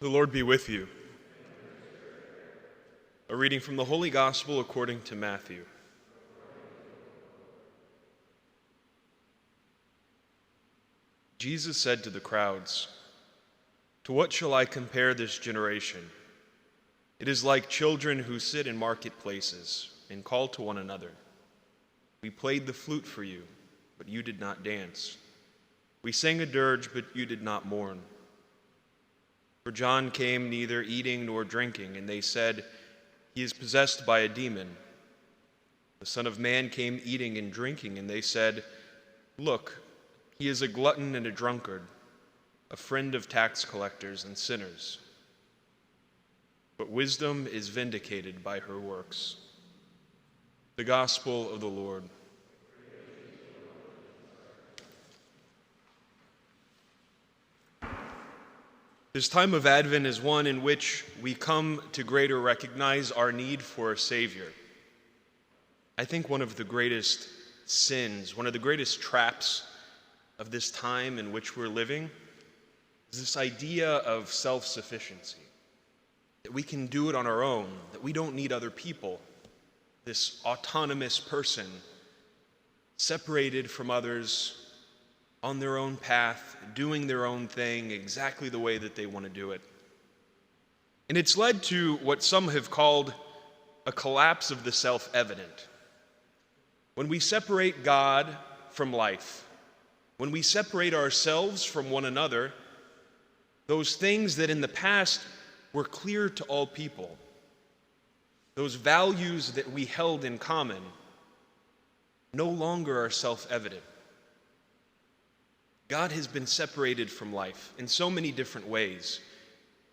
The Lord be with you. A reading from the Holy Gospel according to Matthew. Jesus said to the crowds, "To what shall I compare this generation? It is like children who sit in marketplaces and call to one another. We played the flute for you, but you did not dance. We sang a dirge, but you did not mourn. For John came neither eating nor drinking, and they said, 'He is possessed by a demon.' The Son of Man came eating and drinking, and they said, 'Look, he is a glutton and a drunkard, a friend of tax collectors and sinners.' But wisdom is vindicated by her works." The Gospel of the Lord. This time of Advent is one in which we come to greater recognize our need for a Savior. I think one of the greatest sins, one of the greatest traps of this time in which we're living is this idea of self-sufficiency, that we can do it on our own, that we don't need other people, this autonomous person separated from others, on their own path, doing their own thing exactly the way that they want to do it. And it's led to what some have called a collapse of the self-evident. When we separate God from life, when we separate ourselves from one another, those things that in the past were clear to all people, those values that we held in common, no longer are self-evident. God has been separated from life in so many different ways,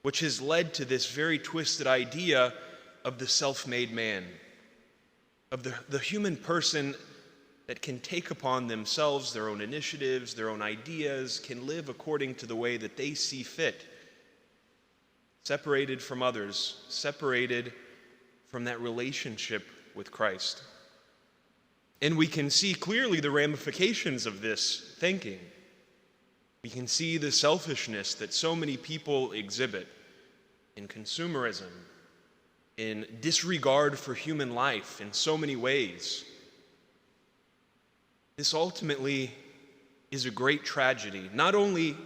which has led to this very twisted idea of the self-made man, of the human person that can take upon themselves their own initiatives, their own ideas, can live according to the way that they see fit, separated from others, separated from that relationship with Christ. And we can see clearly the ramifications of this thinking. We can see the selfishness that so many people exhibit in consumerism, in disregard for human life in so many ways. This ultimately is a great tragedy, not only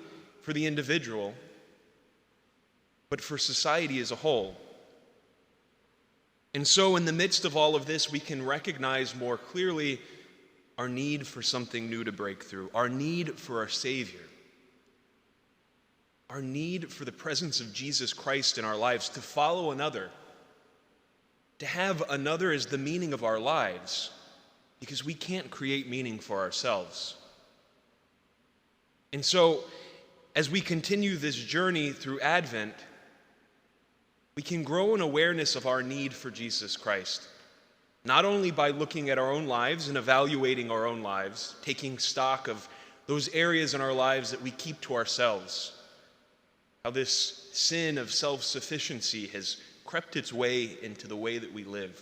for the individual, but for society as a whole. And so in the midst of all of this, we can recognize more clearly our need for something new to break through, our need for our Savior, our need for the presence of Jesus Christ in our lives, to follow another, to have another as the meaning of our lives, because we can't create meaning for ourselves. And so, as we continue this journey through Advent, we can grow an awareness of our need for Jesus Christ, not only by looking at our own lives and evaluating our own lives, taking stock of those areas in our lives that we keep to ourselves, how this sin of self-sufficiency has crept its way into the way that we live.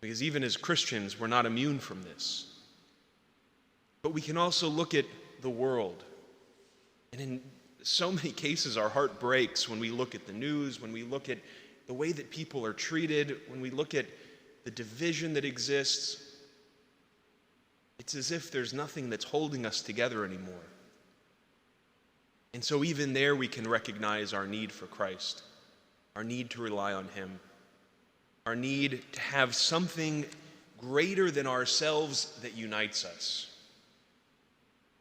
Because even as Christians, we're not immune from this. But we can also look at the world. And in so many cases, our heart breaks when we look at the news, when we look at the way that people are treated, when we look at the division that exists. It's as if there's nothing that's holding us together anymore. And so even there we can recognize our need for Christ, our need to rely on Him, our need to have something greater than ourselves that unites us.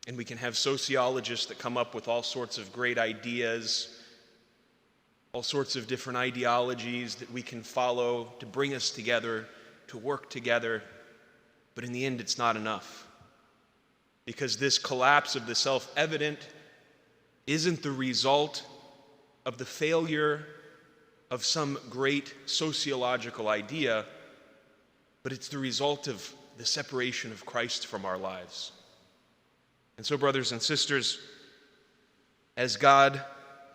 And we can have sociologists that come up with all sorts of great ideas, all sorts of different ideologies that we can follow to bring us together, to work together. But in the end, it's not enough. Because this collapse of the self-evident isn't the result of the failure of some great sociological idea, but it's the result of the separation of Christ from our lives. And so, brothers and sisters, as God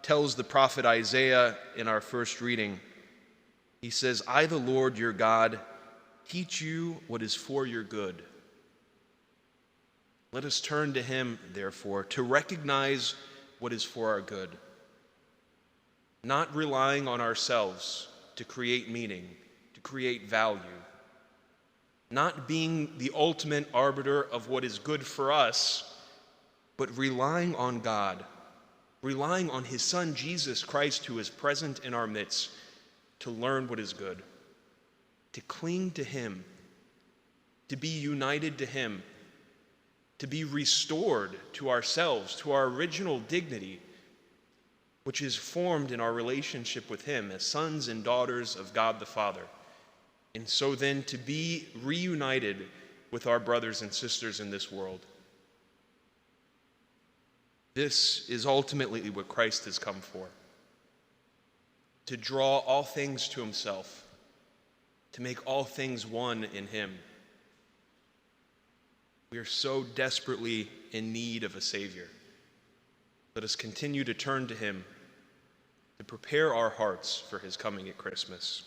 tells the prophet Isaiah in our first reading, he says, "I, the Lord your God, teach you what is for your good." Let us turn to Him, therefore, to recognize what is for our good, not relying on ourselves to create meaning, to create value, not being the ultimate arbiter of what is good for us, but relying on God, relying on his Son, Jesus Christ, who is present in our midst, to learn what is good, to cling to him, to be united to him, to be restored to ourselves, to our original dignity, which is formed in our relationship with him as sons and daughters of God the Father. And so then to be reunited with our brothers and sisters in this world. This is ultimately what Christ has come for. To draw all things to himself, to make all things one in him. We are so desperately in need of a Savior. Let us continue to turn to him to prepare our hearts for his coming at Christmas.